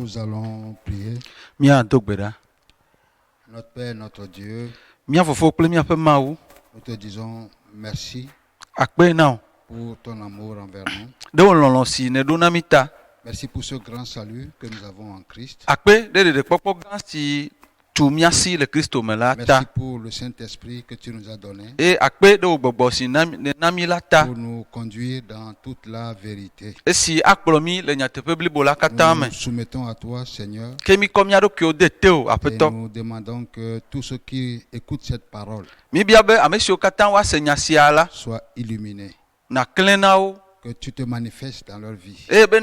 Nous allons prier. Notre Père, notre Dieu, nous te disons merci pour ton amour envers nous. Merci pour ce grand salut que nous avons en Christ. Merci pour le Saint-Esprit que tu nous as donné pour nous conduire dans toute la vérité. Nous nous soumettons à toi, Seigneur, et nous demandons que tous ceux qui écoutent cette parole soient illuminés, que tu te manifestes dans leur vie. Et que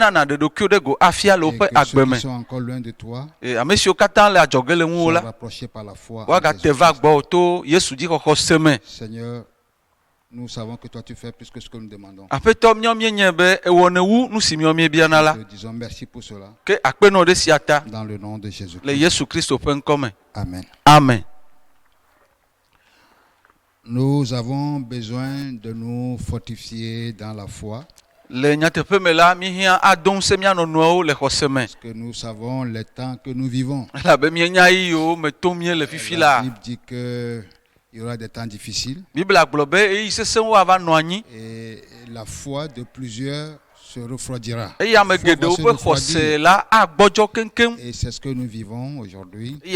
ceux qui sont encore loin de toi soient rapprochés par la foi en Jésus-Christ. Seigneur, nous savons que toi tu fais plus que ce que nous demandons. Nous te disons merci pour cela. Dans le nom de Jésus-Christ. Amen. Amen. Nous avons besoin de nous fortifier dans la foi. Parce que nous savons les temps que nous vivons. La Bible dit qu'il y aura des temps difficiles. Et la foi de plusieurs se refroidira. Et c'est ce que nous vivons aujourd'hui. Et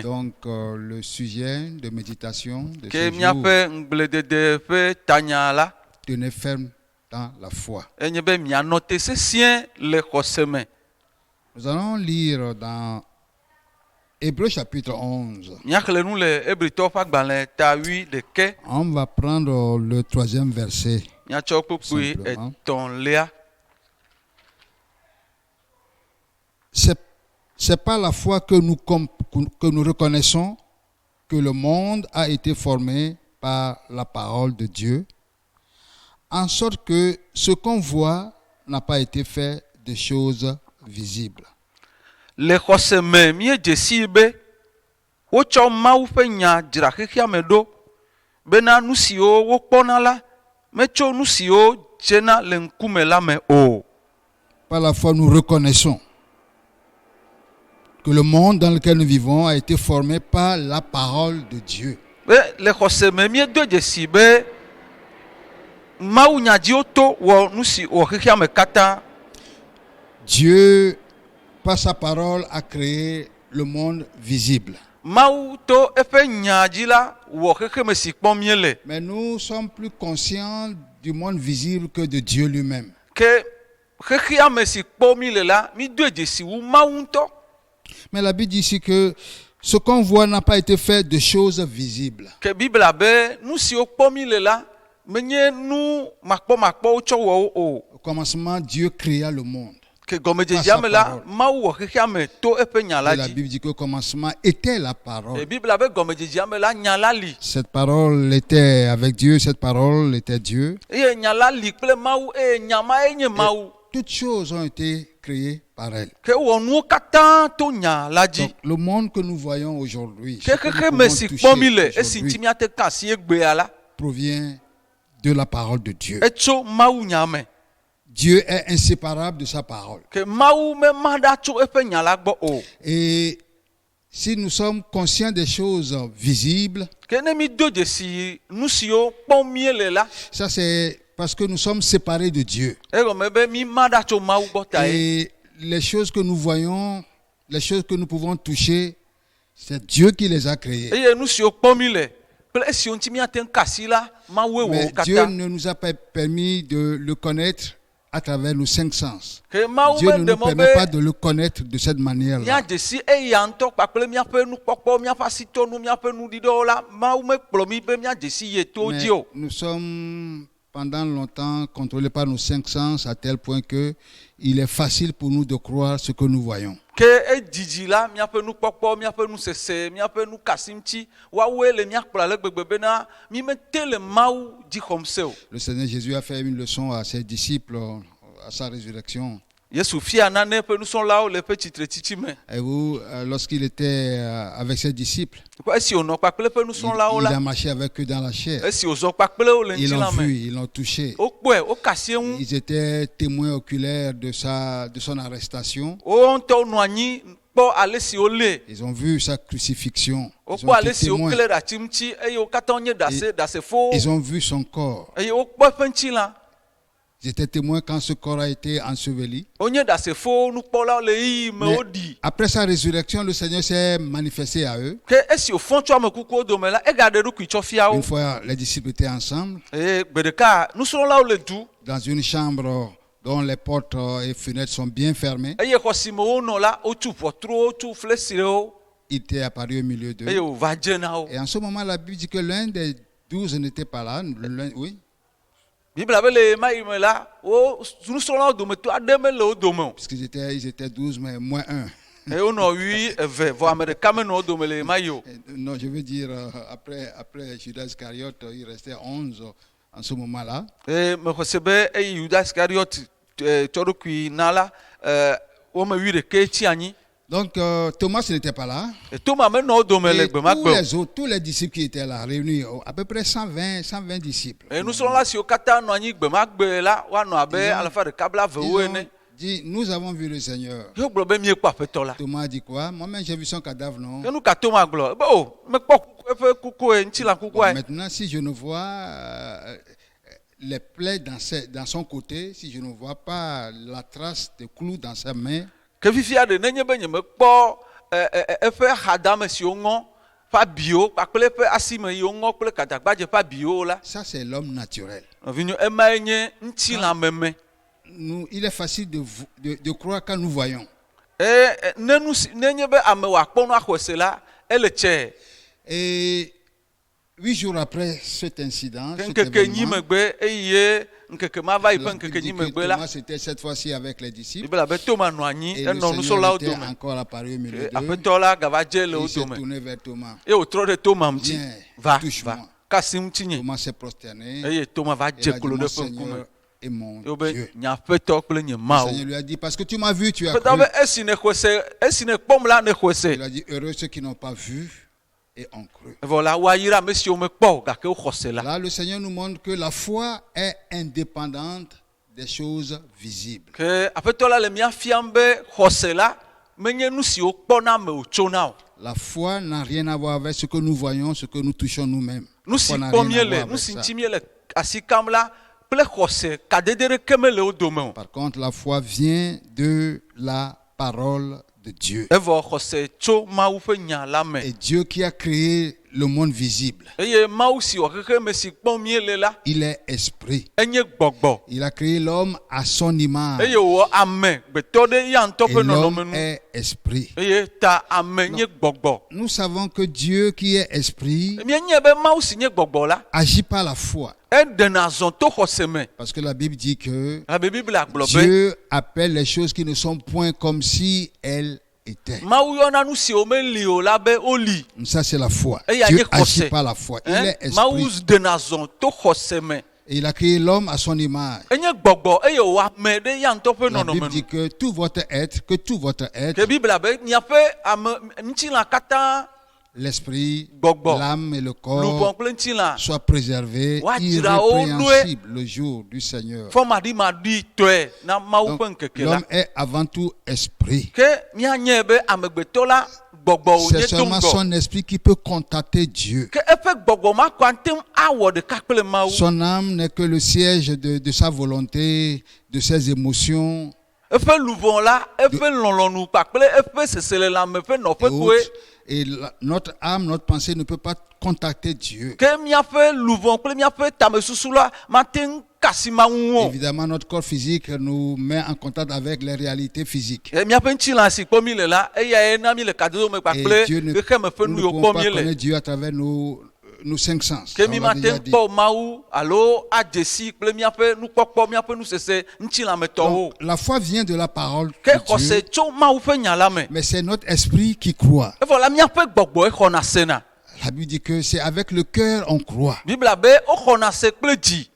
donc le sujet de méditation de ce jour, tenez ferme dans la foi. Nous allons lire dans Hébreux chapitre 11. On va prendre le 3e verset. Simplement. C'est par la foi que nous reconnaissons que le monde a été formé par la parole de Dieu, en sorte que ce qu'on voit n'a pas été fait de choses visibles. Par la foi, nous reconnaissons que le monde dans lequel nous vivons a été formé par la parole de Dieu. Dieu, par sa parole, a créé le monde visible. Mais nous sommes plus conscients du monde visible que de Dieu lui-même. Mais la Bible dit ici que ce qu'on voit n'a pas été fait de choses visibles. Au commencement, Dieu créa le monde. Et la Bible dit que au commencement était la parole. Cette parole était avec Dieu, cette parole était Dieu. Et toutes choses ont été créées par elle. Donc, le monde que nous voyons aujourd'hui, provient de la parole de Dieu. Dieu est inséparable de sa parole. Et si nous sommes conscients des choses visibles, ça c'est parce que nous sommes séparés de Dieu. Et les choses que nous voyons, les choses que nous pouvons toucher, c'est Dieu qui les a créées. Mais Dieu ne nous a pas permis de le connaître à travers nos 5 sens. Dieu ne nous permet pas de le connaître de cette manière-là. Mais nous sommes pendant longtemps contrôlés par nos 5 sens à tel point que il est facile pour nous de croire ce que nous voyons. Le Seigneur Jésus a fait une leçon à ses disciples à sa résurrection. Yesu fia nane pe nusrɔ̃lawo le pe tsitretsitsi me. Et vous, lorsqu'il était avec ses disciples, Esi wònɔ kpakple pe nusrɔ̃lawo il a la, marché avec eux dans la chair. esi wòzɔ kpakple wo le Ils l'ont ŋutilã vu, me, ils l'ont touché. wokpɔe, wokasi eŋu, Ils étaient témoins oculaires de son arrestation. wo ŋutɔ nɔ anyi kpɔ ale si wolée, Ils ont vu sa crucifixion. Ils wokpɔ ont ale été si témoins. wokle ɖe ati ŋuti eye wo katã wonye ɖasefowo, Ils ont vu son corps. eye wokpɔ eƒe ŋutilã. Ils étaient témoins quand ce corps a été enseveli. Wonye ɖasefowo nukpɔlawo le ɣeyiɣi me Mais woɖi. après sa résurrection, le Seigneur s'est manifesté à eux. Ke esi wòfɔ tso ame kukuwo dome la, egaɖe eɖokui tsɔ fia wo. Une fois, les disciples étaient ensemble Eye gbe ɖeka nusrɔ̃lawo le du, dans une chambre dont les portes et fenêtres sont bien fermées. eye xɔ si me wonɔ la, wotu ʋɔtruwo, wotu flesiwo, Il était apparu au milieu d'eux. eye wòva dze na wo. Et en ce moment, la Bible dit que l'un des 12 n'était pas là. Oui, Bibla be le ma yi me la, wo nusrɔ̃lawo dometɔ aɖe mele wo dome o. puisqu'ils étaient 12, mais moins un. Eye wonɔ wi eve, vɔ ame ɖeka menɔ wo dome le ma yi o. Non, je veux dire, après Judas Iscariote, il restait 11 en ce moment-là. Eye mexɔ se be eyi Yuda Iskariot tsɔ ɖokui na la, wo me wi ɖeke tsi anyi. Donc, Thomas n'était pas là. Et Toma menɔ wo dome le Et gbe ma tous gbe o. les autres, tous les disciples qui étaient là, réunis, à peu près 120 disciples. Eye nusrɔ̃la siwo katã nɔ anyi gbe ma gbe la, woanɔ abe alafa ɖeka blaevewo Ils ene. ont dit, nous avons vu le Seigneur. Yo gblɔ be miekpɔ aƒetɔ la. Thomas a dit quoi? Moi-même, j'ai vu son cadavre, non? Ke nu ka Toma gblɔ? Be o, mekpɔ eƒe kukue, ŋutilã Bon, kukua. maintenant, si je ne vois les plaies dans son côté, si je ne vois pas la trace de clous dans sa main, Ke fifia ɖe nenye be nyemekpɔ eƒe axadame siwo ŋɔ ƒe abiwo kpakple eƒe asime yiwo ŋɔ kple gadagbadze ƒe abiwo la, ça c'est l'homme naturel. nɔvinyo emae nye ŋutilã meme. Il est facile de croire quand nous voyons. Nenye be ame wòakpɔ nu axɔse la, ele tse. Et 8 jours après cet incident, cet Nkeke nyi événement, megbe eye nkeke ma va yi ƒe la nkeke Bible nyi dit que megbe la, Thomas était cette fois-ci avec les disciples. Bibla be Toma nɔ anyi Et le enɔ Seigneur nusrɔ̃lawo était dome. encore apparu au milieu d'eux. Aƒetɔ la gava dze le wo Il s'est dome. tourné vers Thomas. Eye wòtrɔ ɖe Toma ŋuti. Viens, Va, touche-moi. va, kasi ŋutinye. Thomas s'est prosterné. Eye Toma va Et dze il a dit, klo mon ɖe ƒe ŋkume. Seigneur et mon Yo be Dieu. nye aƒetɔ kple nye Le Mawu. Seigneur lui a dit, parce que tu m'as vu, tu as Aƒetɔ cru. be esi nekpɔm la ne xɔe se. Il a dit, heureux ceux qui n'ont pas vu et ont cru. Evɔ la woayra ame siwo mekpɔ o gake woxɔ se la. Là, le Seigneur nous montre que la foi est indépendante des choses visibles. Ke aƒetɔ la le mía fiam be xɔse la menye nu siwo kpɔna me wòtsona o. La foi n'a rien à voir avec ce que nous voyons, ce que nous touchons nous-mêmes. Nu La si foi n'a kpɔm rien à míele, voir nu avec si ça. ŋuti míele asi kam la kple xɔse kadede ɖeke mele wo dome o. Par contre, la foi vient de la parole de Dieu. Evɔ xɔse tso Mawu ƒe nya la me. Et Dieu qui a créé le monde visible, Eye Mawu si wɔ xexe me si kpɔm míele la, il est esprit. enye gbɔgbɔ. Il a créé l'homme à son image. Eye wòwɔ ame gbetɔ ɖe ya ŋutɔ Et ƒe l'homme nɔnɔme nu. est esprit. Eye ta ame nye gbɔgbɔ. Nous savons que Dieu qui est esprit Míenye be Mawu si nye gbɔgbɔ la, agit par la foi. eɖena zɔn to xɔse me. Parce que la Bible dit que Abe Bibla gblɔ be Dieu appelle les choses qui ne sont point comme si elles étaient. Mawu yɔna nu siwo meli o la be woli. Ça, c'est la foi. Et il y a Dieu des agit conseils. par la foi. Il est Mawu esprit. ɖena zɔn to xɔse me. Et il a créé l'homme à son image. Enye gbɔgbɔ eye wòwɔ ame ɖe ya ŋutɔ ƒe La Bible nɔnɔme dit nu. que tout votre être, Ke Bibla be miaƒe ame ŋutilã katã, l'esprit, Gbɔgbɔ. l'âme et le lubɔ corps kple ŋutilã, soient préservés, Wadzra wo irrépréhensibles le jour du Seigneur. fɔ maɖimaɖi tɔe na Mawu Donc, ƒe ŋkeke la. l'homme est avant tout esprit. Ke míanye be amegbetɔ la gbɔgbɔ C'est wònye seulement toŋgɔ. son esprit qui peut contacter Dieu. Ke eƒe gbɔgbɔ ma kɔ atem awɔ ɖeka kple Mawu. Son âme n'est que le siège de sa volonté, de ses émotions Eƒe luvɔ la, eƒe lɔlɔnu kpakple eƒe seselelãme ƒe et nɔƒe koe. autres. Et notre âme, notre pensée ne peut pas contacter Dieu. Ke míaƒe luvɔ kple míaƒe tamesusu la mate ŋu kasi Mawu o. Évidemment, notre corps physique nous met en contact avec les réalités physiques. Míaƒe ŋutilã si kpɔm mi le la, eyae na mi le kadodo me Et kpakple Dieu xexeme ƒe nous nu ne yiwo pouvons kpɔm pas mi le. connaître Dieu à travers nos cinq sens. Ke On mi l'a mate déjà ŋu dit. kpɔ Mawu alo adze si kple míaƒe nukpɔkpɔ, míaƒe nusese ŋutilãmetɔwo. Donc, la foi vient de la parole Ke de Dieu, xɔse tso Mawu ƒe nya la me. mais c'est notre esprit qui croit. Evɔ la míaƒe gbɔgbɔ exɔna sena. La Bible dit que c'est avec le cœur on croit. Bibla be woxɔna se kple dzi.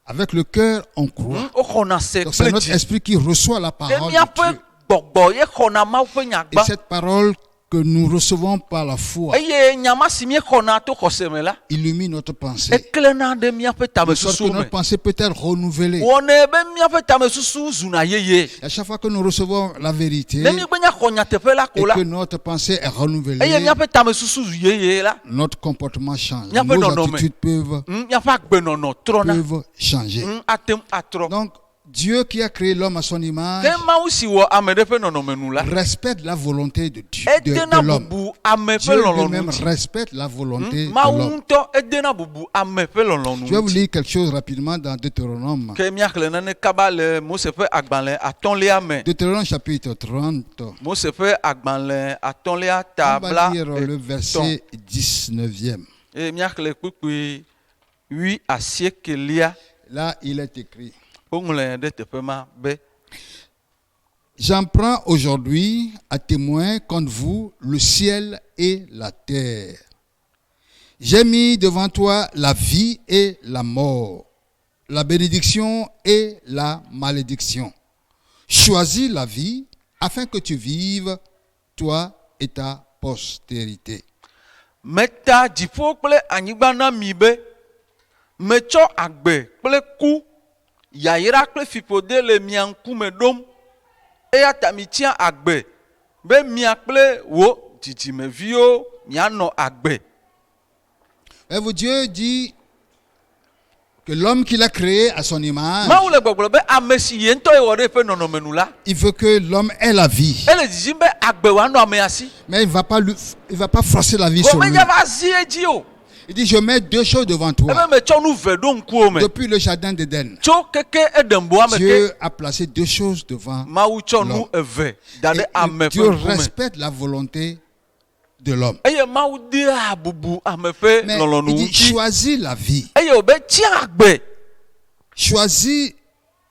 Avec le cœur, on croit. woxɔna se Donc c'est kple notre dzi esprit qui reçoit la ke parole de míaƒe Dieu. gbɔgbɔ ye xɔna Mawu ƒe Et nyagba cette parole que nous recevons par la foi eye nyama si míexɔna to xɔse me la illumine notre pensée. eklẽna ɖe míaƒe De sorte que tamesusu me notre pensée peut être renouvelée. wɔnɛ be míaƒe tamesusu zuna yeye Et à chaque fois que nous recevons la vérité ne mígbe nya xɔ nyateƒe la et ko la que notre pensée est renouvelée, eye míaƒe tamesusu zu yeye la notre comportement change. Míaƒe Nos nɔnɔme. attitudes míaƒe agbenɔnɔ trɔna peuvent changer. ate ŋu atrɔ Donc, Dieu qui a créé l'homme à son image ke Mawu si wɔ ame ɖe ƒe nɔnɔme nu la respecte la volonté de Dieu, edena de l'homme. bubu ame ƒe Dieu lɔlɔ̃nu lui-même ŋuti respecte la volonté de Mawu l'homme. ŋutɔ edena bubu ame ƒe lɔlɔ̃nu Je vais vous ŋuti lire quelque chose rapidement dans Deutéronome. ke míaxlẽ nane kaba le Mose ƒe agbalẽ atɔ̃lia me Deutéronome chapitre 30. Mose ƒe agbalẽ atɔ̃lia ta On va bla lire le verset 19e. eye míaxlẽ kpukpui 19. Là, il est écrit: woŋlẽ ɖe teƒe ma be J'en prends aujourd'hui à témoin contre vous le ciel et la terre. J'ai mis devant toi la vie et la mort, la bénédiction et la malédiction. Choisis la vie afin que tu vives, toi et ta postérité. meta dziƒo kple anyigba na mi be metsɔ agbe kple ku yayra kple fiƒode le mia ŋkume ɖom eya ta mitsia agbe be mia kple wo dzidzimeviwo mianɔ agbe. Voyez-vous, Dieu dit que l'homme qu'il a créé à son image, Mawu le gbɔgblɔ be ame si ye ŋutɔ ye wɔ ɖe eƒe nɔnɔme nu la il veut que l'homme ait la vie. ele dzidzim be agbe wòanɔ amea si Mais il ne va pas forcer la vie sur lui. wòmedze va zi edzi o Il dit, je mets deux choses devant toi. ebe metsɔ nu ve ɖo ŋkuwo me Depuis le jardin d'Éden, tso keke eɖemboa me ke Dieu a placé deux choses devant. Mawu tsɔ nu l'homme. eve da ɖe Et ame Dieu ƒe ŋkume. respecte la volonté de l'homme. eye Mawu dea bubu ame ƒe Mais lɔlɔ̃nu il dit, ŋuti choisis la vie. eye wòbe tia agbe Choisis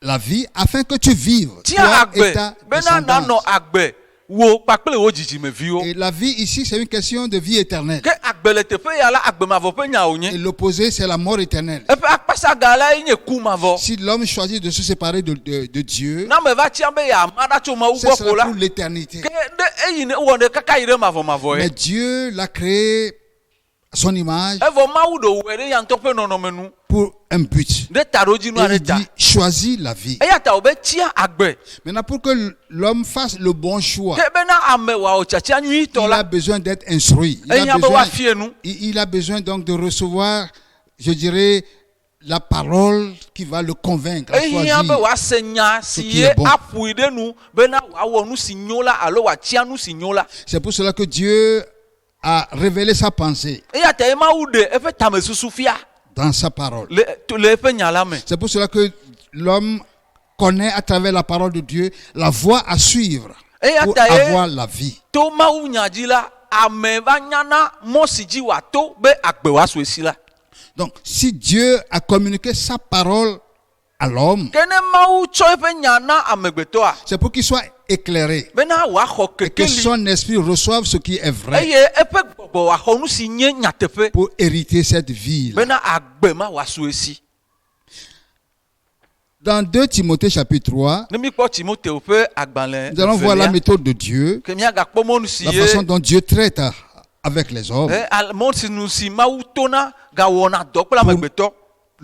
la vie afin que tu vives. tia Toi agbe et ta bena nanɔ descendance. agbe wo kpakple wo dzidzimeviwo Et la vie ici, c'est une question de vie éternelle. ke agbe le teƒe ya la agbemavɔ ƒe nya Et wònye l'opposé, c'est la mort éternelle. eƒe akpasaga la nye ku mavɔ Si l'homme choisit de se séparer de Dieu, na me va tia be yeama ɖa tso Mawu ce gbɔ ko sera la pour l'éternité. ke ɖe eyi ne wɔ ne kaka yi ɖe mavɔmavɔ Mais ye Dieu l'a créé à son image evɔ Mawu ɖe wɔe ɖe ya ŋutɔ ƒe nɔnɔme nu pour un but. ɖe taɖodzinu Et aɖe il ta dit, choisis la vie. eya ta wòbe tia agbe Maintenant, pour que l'homme fasse le bon choix, ke bena ame wòawɔ tsatsia nyuitɔ il la a besoin d'être instruit. enya be woafie nu Il a besoin donc de recevoir, je dirais, la parole qui va le convaincre à ehia be choisir. wòase nya si qui ye est bon. aƒoe ɖe nu bena wòawɔ nu si nyo la alo wòatia nu si nyo la C'est pour cela que Dieu a révélé sa pensée eya ta ye Mawu ɖe eƒe tamesusu fia dans sa parole. le eƒe nya la me C'est pour cela que l'homme connaît à travers la parole de Dieu la voie à suivre eya pour ta ye avoir la vie. to Mawu nya dzi la ame va nyana mɔ si dzi wòato be agbe wòasu esi la Donc, si Dieu a communiqué sa parole à l'homme, ke ne Mawu tsɔ eƒe nya na amegbetɔa c'est pour qu'il soit éclairé bena wòaxɔ et que kekeli son esprit reçoive ce qui est vrai eye eƒe gbɔgbɔ wòaxɔ nu si nye nyateƒe pour hériter cette vie. bena agbe ma wòasu esi. Dans 2 Timothée chapitre 3, Ne mikpɔ Timoteo ƒe agbalẽ nous allons voir la evelia, méthode de Dieu, ke míagakpɔ mɔnu si la ye façon dont Dieu traite avec les hommes, mɔnu si Mawu tona gawɔna dɔ kple amegbetɔ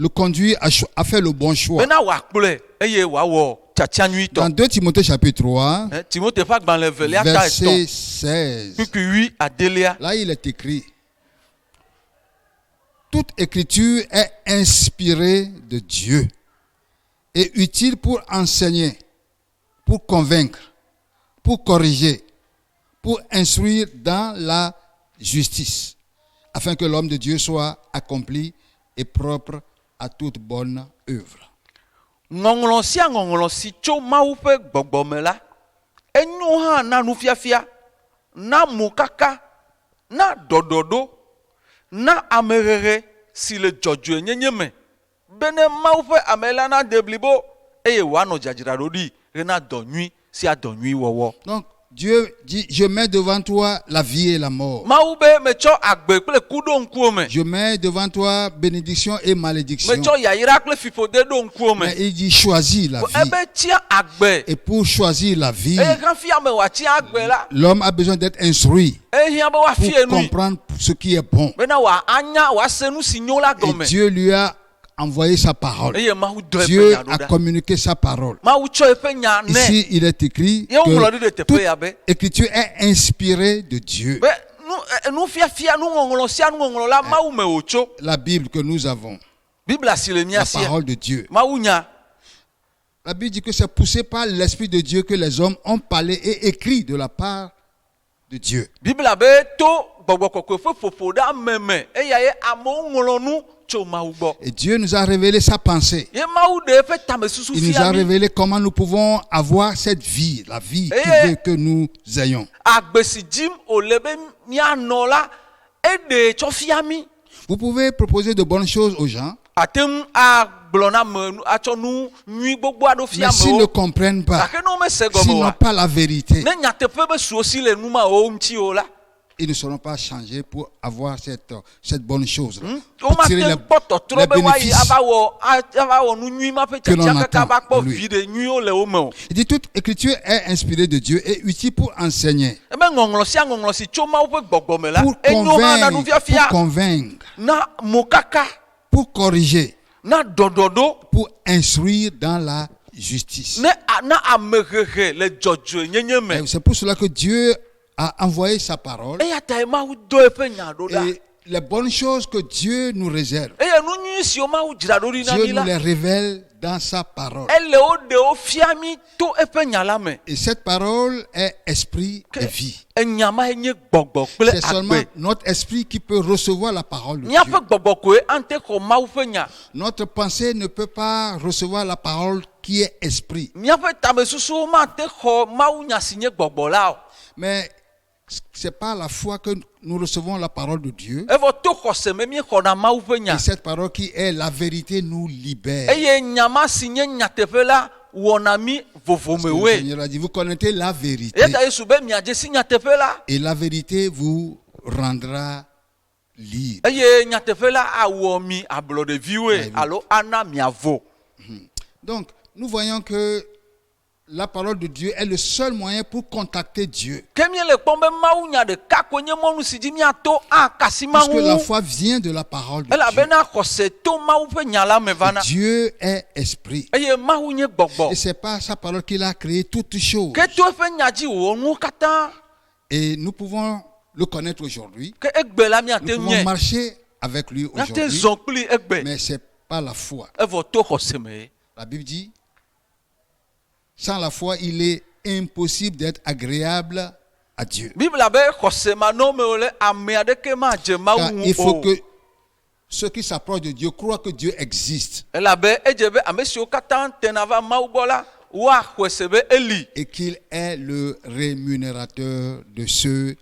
le conduire à faire le bon choix. bena wòakplɔe eye wòawɔ tsatsia Dans nyuitɔ. 2 Timothée chapitre 3, Timote ƒe agbalẽ evelia ta verset etɔ̃ 16, kpukpui 8 là il est écrit: toute écriture est inspirée de Dieu et utile pour enseigner, pour convaincre, pour corriger, pour instruire dans la justice, afin que l'homme de Dieu soit accompli et propre à toute bonne œuvre. ŋɔŋlɔ sia ŋɔŋlɔ si tso Mawu ƒe gbɔgbɔ me la enyo hã na nufiafia na mokaka na ɖɔɖɔɖo na amehehe si le dzɔdzɔenyenye me bene Mawu ƒe ame la na de blibo eye wòanɔ dzadzraɖo ɖi hena dɔ nyui sia dɔ nyui wɔwɔ. Donc, Dieu dit, je mets devant toi la vie et la mort. Mawu be metsɔ agbe kple ku ɖo ŋkuwo me. Je mets devant toi bénédiction et malédiction. Metsɔ yayra kple fiƒode ɖo ŋkuwo me. Mais il dit choisis la vie. Ebe tia agbe. Et pour choisir la vie, Eye hafi ame wòatsi agbe la. l'homme a besoin d'être instruit Ehiã be woafie pour nui. comprendre ce qui est bon. Bena wòanya wòase nu si nyo la Et gɔme. Dieu lui a envoyé sa parole. Eye Mawu dɔ eƒe Dieu nya ɖo a ɖa. communiqué sa parole. Mawu tsɔ eƒe nya nɛ. Ici, il est écrit Ye woŋlɔ ɖi ɖe que teƒe toute ya be. écriture est inspirée de Dieu. Be nufiafia nuŋɔŋlɔ sia nuŋɔŋlɔ la Mawu me wòtso. La Bible que nous avons, Biblia si le mía la sia. parole de Dieu. Mawu nya. La Bible dit que c'est poussé par l'Esprit de Dieu que les hommes ont parlé et écrit de la part de Dieu. Biblia be to gbɔgbɔ kɔkɔe ƒe ƒoƒo ɖe ame me eya ye amewo ŋlɔ nu tso Mawu gbɔ. Et Dieu nous a révélé sa pensée. Ye Mawu ɖe eƒe tamesusu Il nous a fia mi. révélé comment nous pouvons avoir cette vie, la vie qu'il Eh. veut que nous ayons. Agbe si dzim wòle be míanɔ la eɖe tsɔ fia mi. Vous pouvez proposer de bonnes choses aux gens, Ate ŋu agblɔ na ame atsɔ nu nyui gbogbo aɖewo fia mais s'ils ne amewo. comprennent pas, Gake ne womese s'ils gɔme n'ont oa, pas la vérité, ne nyateƒe be suwo si le nu ma wo ŋuti o la, ils ne seront pas changés pour avoir cette bonne chose. womate ŋu kpɔ tɔtrɔ be woayi ava wɔ nu nyui ma ƒe que l'on tsatia kaka va attend kpɔ de lui. vi ɖe nyuiwo le wo me o. Il dit toute écriture est inspirée de Dieu et utile pour enseigner, Ebe ŋɔŋlɔ sia ŋɔŋlɔ si tso Mawu ƒe gbɔgbɔ me la, pour enyo hã na nufiafia, convaincre, na mokaka, pour corriger, na dɔdɔɖo, pour instruire dans la justice. na amehehe le dzɔdzɔe nyenye me. Et c'est pour cela que Dieu a envoyé sa parole. Eya ta ye Mawu do eƒe nya ɖo ɖa. Et les bonnes choses que Dieu nous réserve, Eye nu nyui siwo Mawu dzra ɖo ɖi na Dieu mi nous la, les révèle dans sa parole. ele wo ɖewo fia mi to eƒe nya la me. Et cette parole est esprit et vie. Enya ma ye nye gbɔgbɔ kple C'est seulement agbe. notre esprit qui peut recevoir la parole de Dieu. Míaƒe gbɔgbɔ koe ante xɔ Mawu ƒe nya. Notre pensée ne peut pas recevoir la parole qui est esprit. Míaƒe tamesusuwo mate xɔ Mawu nya si nye gbɔgbɔ la o. Mais c'est par la foi que nous recevons la parole de Dieu. Evɔ to xɔse me míexɔna Mawu ƒe nya. Et cette parole qui est la vérité nous libère. Eye nya ma si nye nyateƒe la wɔna mi Parce que le vovomewoe. Seigneur a dit, vous connaissez la vérité. Eya ta Yesu be miadze si nyateƒe la. Et la vérité vous rendra libre. Eye nyateƒe la awɔ mi ablɔɖeviwoe alo ana miavo. Donc, nous voyons que la parole de Dieu est le seul moyen pour contacter Dieu. Ke míele kpɔm be Mawu nya ɖeka koe nye mɔnu si dzi míato akasi Puisque la Mawu. foi vient de la parole de Dieu. Elabena xɔse to Mawu ƒe nya la me vana. Dieu est esprit. Eye Mawu nye gbɔgbɔ. Et c'est par sa parole qu'il a créé toutes choses. Ke to eƒe nya dzi wòwɔ nuwo katã. Et nous pouvons le connaître aujourd'hui. Ke egbe la Nous míate pouvons nye. marcher avec lui Míate aujourd'hui. zɔ kpli egbe. Mais c'est pas la foi. Evɔ to xɔse me. La Bible dit, sans la foi, il est impossible d'être agréable à Dieu. Biblia be xɔse manɔmewo le ame aɖeke madze Car Mawu il faut ŋu o. que ceux qui s'approchent de Dieu croient que Dieu existe Elabe edze be ame siwo katã tena va Mawu gbɔ la, woaxɔe se be eli. et qu'il est le rémunérateur de ceux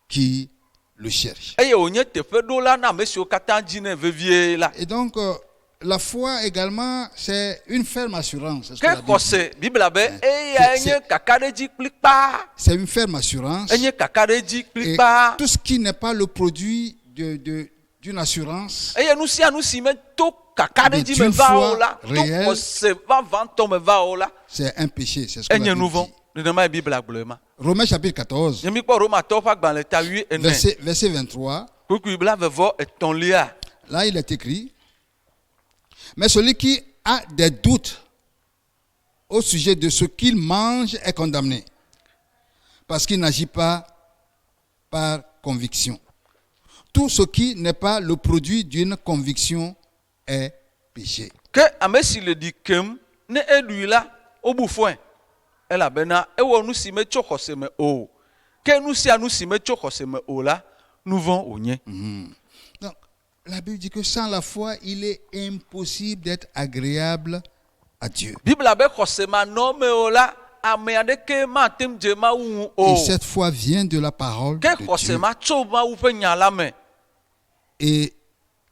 qui le cherchent. Eye wònye teƒeɖola na ame siwo katã dzinɛ vevie la. Et donc, la foi également, c'est une ferme assurance. C'est ce que Ke la Bible dit. xɔse Biblia be eya C'est- enye kakaɖedzi kpli kpaa. C'est une ferme assurance. Enye kakaɖedzi kpli Et kpaa. tout ce qui n'est pas le produit d'une assurance, Eye nu sia nu si me to kakaɖedzi D'une me va o foi la, to réelle. xɔse vavãtɔ me va o la, c'est un péché. C'est ce que la enye Bible nu vɔ. dit. Nenema ye Biblia gblɔe ma. Romains chapitre 14, Nye mi kpɔ Romatɔwo ƒe agbalẽ ta 8:4. verset 23. Kukui blavevɔ etɔ̃lia. Là, il est écrit, mais celui qui a des doutes au sujet de ce qu'il mange est condamné, parce qu'il n'agit pas par conviction. Tout ce qui n'est pas le produit d'une conviction est péché. Ke ame si le ɖi kem ne eɖui la, wobu fɔe. Elabena ewɔ nu si metso xɔse me o. Ke nu sia nu si metso xɔse me o la, nu vɔ̃ wònye. Donc, la Bible dit que sans la foi, il est impossible d'être agréable à Dieu. Biblia be xɔse manɔmewo la, ame aɖeke mate ŋu dze Mawu ŋu o. Et cette foi vient de la parole Ke de xɔse Dieu. ma tso Mawu ƒe nya la me. Et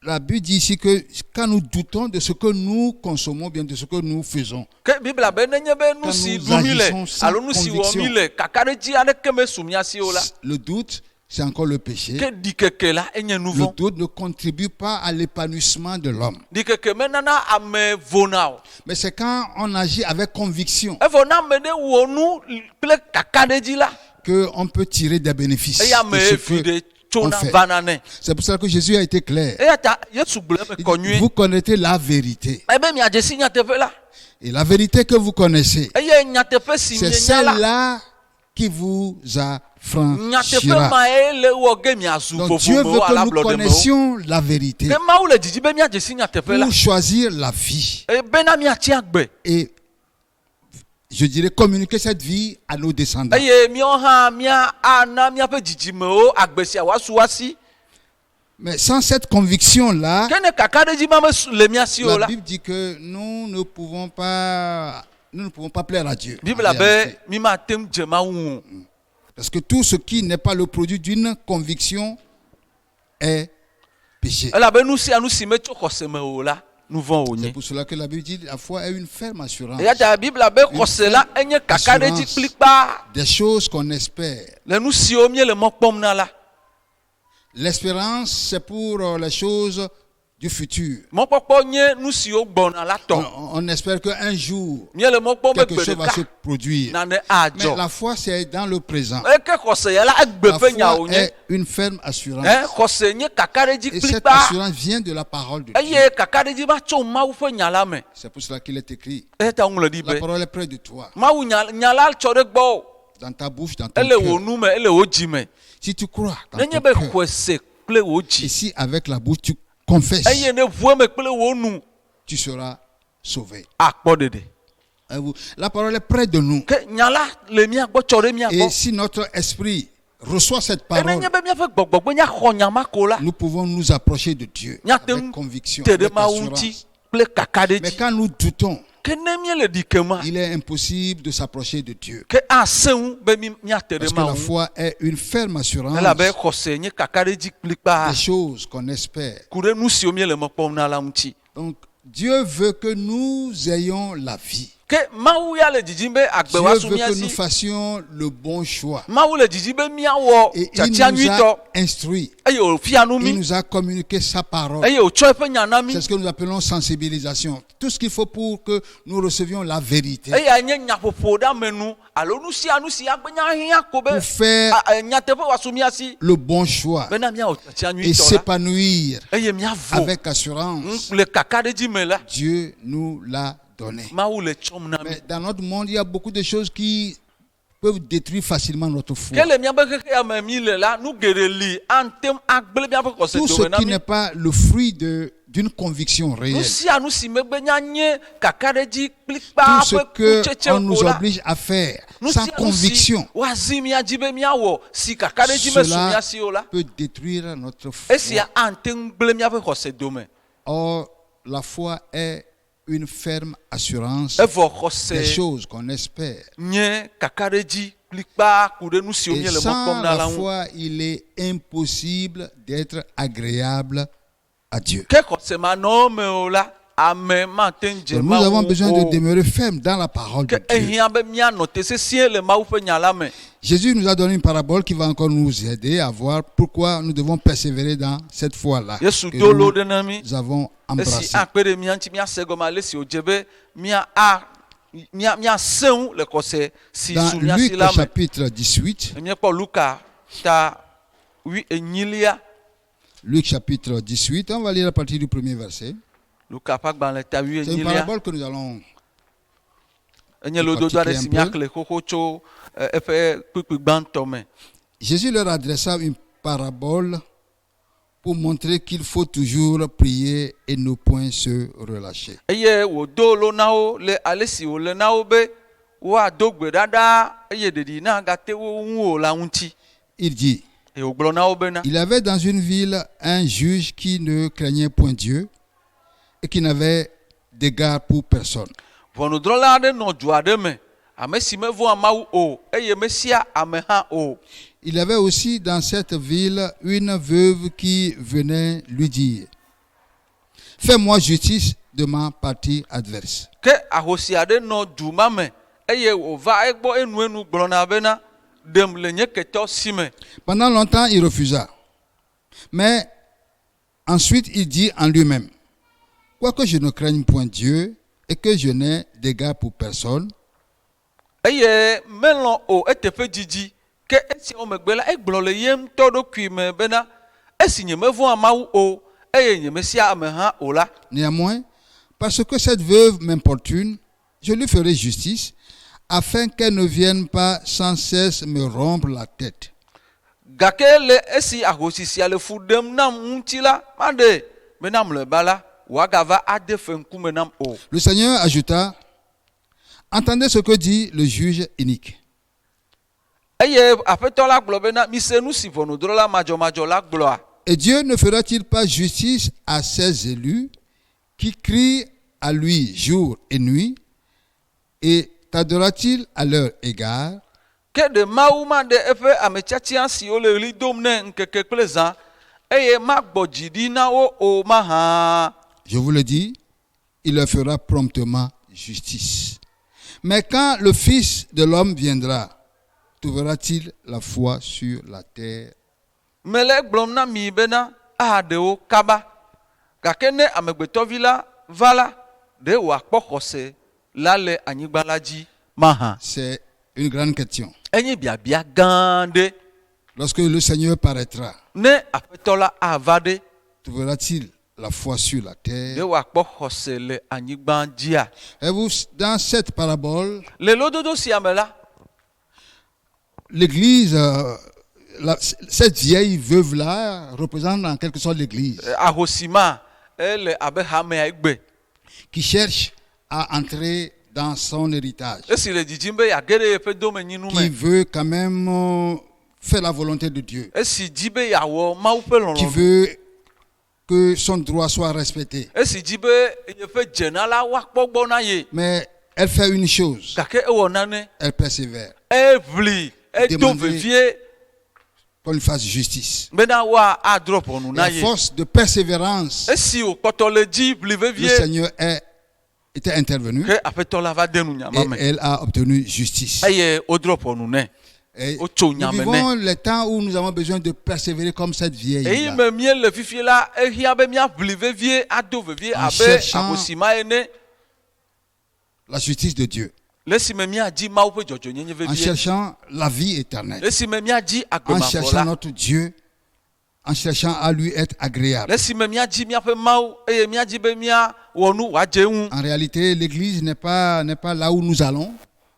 la Bible dit ici que quand nous doutons de ce que nous consommons, bien de ce que nous faisons, ke bibla be nenye be nu Quand si nous dumile agissons sans alo nu si wo conviction. mile kakare ji ade ke me sumia si o la le doute, c'est encore le péché. ke dikeke la enye Le nouveau doute ne contribue pas à l'épanouissement de l'homme. dikeke me nana ame vona o Mais c'est quand on agit avec conviction e vona me de wo nu ple kakare ji la qu'on peut tirer des bénéfices e ya de me ce fi de que on chona fait. vanane C'est pour ça que Jésus a été clair. e ya ta yesu gble me Il dit, konyu vous connaissez la vérité. e be mi ajesi nya tefe la Et la vérité que vous connaissez, e ye nya tefe si c'est mi nya la celle-là qui vous nya tefe affranchira. ma e le wo ge mi azu Donc fofo Dieu me veut o que ala nous blode me o connaissions la vérité ke ma le jiji be mi ajesi nya tefe la pour choisir la vie. e be na mi ati agbe Et je dirais communiquer cette vie à nos descendants. eye miɔ hã mía ana míaƒe dzidzimewo agbesia wasuwasi Mais sans cette conviction-là, ke ne kakaɖedzi ma le mía si o la la Bible dit que nous ne pouvons pas plaire à Dieu. en bibla réalité. be mi mate ŋu dze mawu o Parce que tout ce qui n'est pas le produit d'une conviction est péché. elabe nu sia nu si metso xɔse me o la nu vɔ̃ C'est wònye pour cela que la Bible dit la foi est une ferme assurance. eya ta bibla be xɔse la enye kakaɖedzi kpli kpa Des choses qu'on espère. le nu siwo mie le mɔ kpɔm na la L'espérance, c'est pour les choses du futur. mɔkpɔkpɔ nye nu siwo gbɔna la tɔ On espère qu'un jour, mie le mɔ kpɔm be quelque gbe chose va se ɖeka produire. nane Mais adzɔ la foi, c'est dans le présent. eke xɔse ya la egbe La ƒe nyawo foi nye est une ferme assurance. xɔse nye kakaɖedzi Et kpli cette kpa assurance vient de la parole de Dieu. eye kakaɖedzi va tso mawu ƒe nya la me C'est pour cela qu'il est écrit. eta ŋlɔ ɖi La be parole est près de toi, mawu nya la tsɔ ɖe gbɔ o dans ta bouche, dans ton ele wo cœur. nu me ele wo dzi me Si tu crois dans nenye ton be cœur, xɔe se kple wo et dzi si avec la bouche tu confesses, eye ne ʋue me kple wo nu tu seras sauvé. akpɔ ɖeɖe Voyez-vous, la parole est près de nous. ke nya la le mía gbɔ tsɔ ɖe mía Et gbɔ si notre esprit reçoit cette parole, enenye be míaƒe gbɔgbɔ nya xɔ nya ma ko la nous pouvons nous approcher de Dieu míate avec ŋu conviction, te ɖe avec mawu assurance. ŋuti kple kakaɖedzi Mais quand nous doutons, ke ne mí le ɖi ke ma il est impossible de s'approcher de Dieu. ke asẽ ŋu be míate ɖe Parce que la mawu foi est une ferme assurance elabe xɔse nye kakaɖedzi kpli kpa des choses qu'on espère. ku ɖe nu siwo mí le me kpɔm na la ŋuti Donc, Dieu veut que nous ayons la vie. ke mawu ya le dzidzim be agbe Dieu woasu veut mía que nous si fassions le bon choix. mawu le dzidzim be míawɔ Et il tiatia nous nyuitɔ a instruits. eye wòfia nu Il mí nous a communiqué sa parole. eye wòtsɔ eƒe nya na mí C'est ce que nous appelons sensibilisation. Tout ce qu'il faut pour que nous recevions la vérité. eya nye nyaƒoƒo ɖe ame nu alo nu sia nu si agbe nya hiã ko be Pour faire nyateƒe wòasu mía si le bon choix bena míawɔ tiatia et nyuitɔ la s'épanouir eye míavo avec assurance. le kakaɖedzi me la Dieu nous l'a donné. mawu le tsɔm na mí Mais dans notre monde, il y a beaucoup de choses qui peuvent détruire facilement notre foi. ke le míabe xexea me mí le la nu geɖe li antem agble míaƒe Tout ce xɔse na qui mí n'est pas le fruit d'une conviction nu réelle. sia nu si megbe nya nye kakaɖedzi kpli kpa Tout ce ƒe kutsetse qu'on nous ko la oblige à faire nu sans sia nu si conviction woazi mía dzi be míawɔ si kakaɖedzi me su Cela mía si o la peut détruire notre foi. esia ante ŋu gble míaƒe xɔse dome Or, la foi est une ferme assurance evɔ des xɔse choses qu'on espère. nye kakaɖedzi kpli kpa ku ɖe nu siwo Et mí le mɔ sans kpɔm na la la ŋu foi, il est impossible d'être agréable à Dieu. ke xɔse manɔwo me o la ame mate ŋu dze Donc, nous avons besoin de o demeurer fermes dans la parole ke de Dieu. ehiã be míanɔ te sesĩe le mawu ƒe nya la me Jésus nous a donné une parabole qui va encore nous aider à voir pourquoi nous devons persévérer dans cette foi-là yesu que do lo nous ɖe na mí avons esi embrassée. akpe ɖe mía ŋuti míase gɔme ale si wòdze be míasẽ ŋu le xɔse si Dans su mía Luc si la me chapitre 18, míekpɔ luka ta 8 Luc chapitre 18, on va lire à partir du premier verset. luka ƒe agbalẽ ta C'est une 8 parabole que nous allons... enye lododo aɖe si míakle xoxo tso eƒe kpikpi gbãtɔ me Jésus leur adressa une parabole pour montrer qu'il faut toujours prier et ne point se relâcher. eye wòdo lo na wo le ale si wòle na wo be woado gbe ɖaɖa eye ɖeɖi na gate wo ŋu o la ŋuti Il dit, eye wògblɔ na wo bena il y avait dans une ville un juge qui ne craignait point Dieu et qui n'avait d'égard pour personne. ʋɔnudrɔ̃la aɖe nɔ du aɖe me ame si mevɔ̃a mawu o eye mesia ame hã o Il y avait aussi dans cette ville une veuve qui venait lui dire, Fais-moi justice de ma partie adverse. ke ahosi aɖe nɔ du ma me eye wòva egbɔ enu gblɔna bena ɖem le nye ketɔ si me. Pendant longtemps, il refusa. Mais ensuite, il dit en lui-même, quoique je ne craigne point Dieu et que je n'ai d'égard pour personne, eye melɔ̃ o eteƒe didi ke esiawo megbe la egblɔ le ye ŋutɔ ɖokui me bena esi nyemevɔ̃a Mawu o eye nyemesia ame hã o la, néanmoins, parce que cette veuve m'importune, je lui ferai justice, afin qu'elle ne vienne pas sans cesse me rompre la tête. gake le esi ahosi sia le fu ɖem nam ŋuti la maɖe bena mlɔeba la wòagava ade fe ŋkume nam o. Le Seigneur ajouta, entendez ce que dit le juge inique. Eye aƒetɔ la gblɔ bena mise nu si ʋɔnudrɔ̃la madzɔmadzɔ la gblɔa. Et Dieu ne fera-t-il pas justice à ses élus qui crient à lui jour et nuit, et tardera-t-il à leur égard? Ke ɖe Mawu maɖe eƒe ametsiatia siwo le ɣli dom nɛ ŋkeke kple zã eye magbɔ dzi ɖi na wo o mahã. Je vous le dis, il leur fera promptement justice. Mais quand le Fils de l'homme viendra, trouvera-t-il la foi sur la terre? Mele gblɔm na mi bena aɖewo kaba gake ne amegbetɔvi la va la ɖe wòakpɔ xɔse la le anyigba la dzi mahã. C'est une grande question. Enye biabia gã ɖe. Lorsque le Seigneur paraîtra, Ne aƒetɔ la ava ɖe trouvera-t-il la foi sur la ɖe terre? wòakpɔ xɔse le anyigba dzia. Et vous, dans cette parabole, Le lododo sia me la, l'église, cette vieille veuve-là représente en quelque sorte l'église ahosi ma ele abe hamea egbe. qui cherche à entrer dans son héritage, Esi le dzidzim be yeage ɖe yeƒe domenyinu qui me. veut quand même faire la volonté de Dieu, Esi di be yeawɔ Mawu ƒe qui lɔlɔ̃. veut que son droit soit respecté. Esi di be yeƒe dzena la woakpɔ gbɔ na ye. Mais elle fait une chose, Gake ewɔ nane. elle persévère, Eʋli edo Demander- vevie qu'on lui fasse justice. bena woa adrɔ ʋɔnu Et na à ye. force de persévérance, Esi wòkpɔtɔ le dzi ʋli le vevie Seigneur était intervenu ke aƒetɔ la va de nu nyama et me elle a obtenu justice. eye wodrɔ ʋɔnu nɛ. Et Otso nous nyame vivons nɛ. les temps où nous avons besoin de persévérer comme cette vieille. Eyi me míele fifi la ehia be míaʋli vevie ado vevie En abe cherchant- ahosi ma ene. La justice de Dieu, Le si me míadzi Mawu ƒe dzɔdzɔnyenye en vevie. cherchant la vie éternelle, Le si me míadzi en agbemavɔ cherchant la. notre Dieu, en cherchant à lui être agréable. Le si me míadzi míaƒe Mawu eye míadzi be míawɔ nu wòadze eŋu. En réalité, l'église n'est pas là où nous allons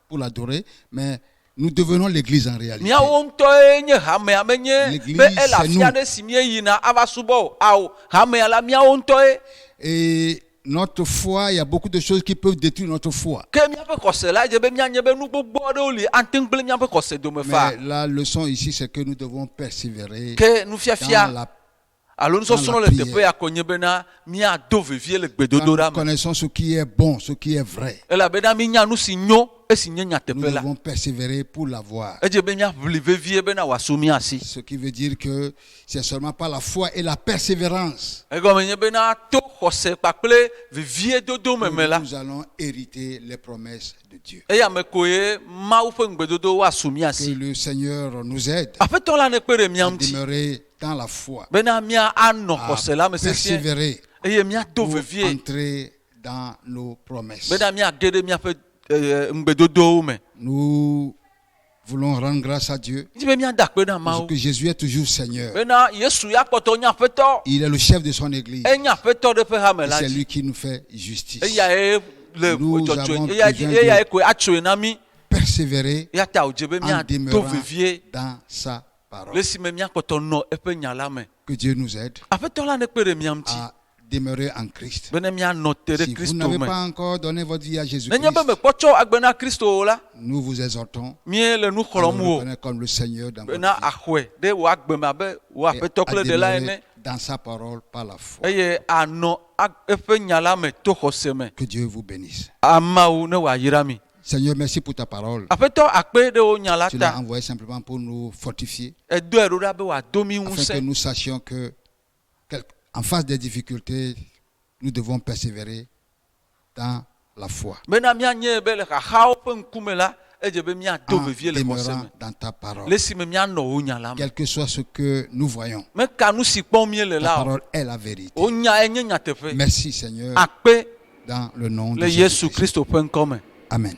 pour l'adorer, mais nous devenons l'église en réalité. Míawo ŋutɔe nye hamea menye L'église, be ele c'est afi nous. aɖe si míeyina ava subɔ o. Awo hamea la míawo ŋutɔe. Et notre foi, il y a beaucoup de choses qui peuvent détruire notre foi. Ke míaƒe xɔse la dze be míanye be nu gbogbo aɖewo li ate ŋu gblẽ míaƒe xɔse dome fa. Mais la leçon ici, c'est que nous devons persévérer Ke dans nufiafia la alo nusɔsrɔ̃ dans le la teƒe prière. ya ko nye bena míado vevie le quand gbedodoɖa nous me. connaissons ce qui est bon, ce qui est vrai. Elabena mínya nu si nyo esi nye Nous nyateƒe la. devons persévérer pour l'avoir. Edze be míaʋli vevie bena wòasu míasi. Ce qui veut dire que c'est seulement par la foi et la persévérance Egɔme nye bena to xɔse kpakple vevie dodo me me la. que nous allons hériter les promesses de Dieu. Eya me koe Mawu ƒe ŋugbedodo woasu Que míasi. le Seigneur nous aide Aƒetɔ la nekpe ɖe mía à ŋuti demeurer dans la foi, bena mía anɔ à xɔse la me sesĩe persévérer eye míado pour vevie entrer dans nos promesses. bena míage ɖe míaƒe ŋugbedodowo me. Nous voulons rendre grâce à Dieu Dzi be míada akpe na parce Mawu que Jésus est toujours Seigneur. bena Yesu ya kpɔtɔ nye aƒetɔ. Il est le chef de son église. Enye aƒetɔ ɖe ƒe hame Et la c'est dzi. lui qui nous fait justice. Eyae le Nous avons dzɔdzɔe besoin de- eyae koe atsoe na mí. Persévérer Eya ta wòdze be en míado demeurant vevie dans sa parole. le si me míakpɔtɔ nɔ eƒe nya la me. Que Dieu nous aide Aƒetɔ la nekpe ɖe mía ŋuti à demeurer en Christ. bena míanɔ te ɖe Si vous Kristo n'avez me. pas encore donné votre vie à Jésus-Christ, Nenye be mekpɔtsɔ agbe na Kristo o la, nous vous exhortons míele nu à xlɔm le o reconnaître comme le Seigneur dans votre bena vie axɔe ɖe wò agbe me abe wò et aƒetɔ à kple ɖela ene demeurer dans sa parole par la foi. eye anɔ eƒe nya la me to xɔse me. Que Dieu vous bénisse. Amawu ne wòayra mi. Seigneur, merci pour ta parole. Aƒetɔ akpe ɖe wo nya la Tu l'as ta envoyé simplement pour nous fortifier, edoe ɖo ɖa be wòado mi afin que ŋusẽ nous sachions que en face des difficultés, nous devons persévérer dans la foi. bena mianye be le xaxawo ƒe ŋkume la edze be miado En vevie le xɔse demeurant me dans ta parole. le si me mianɔ wo nya la me Quel que soit ce que nous voyons, meka nu si kpɔm mie le ta la o parole est la vérité. wo nya enye nyateƒe Merci Seigneur, akpe dans le nom de le Yesu Jésus-Christ. Kristo ƒe ŋkɔ me Amen.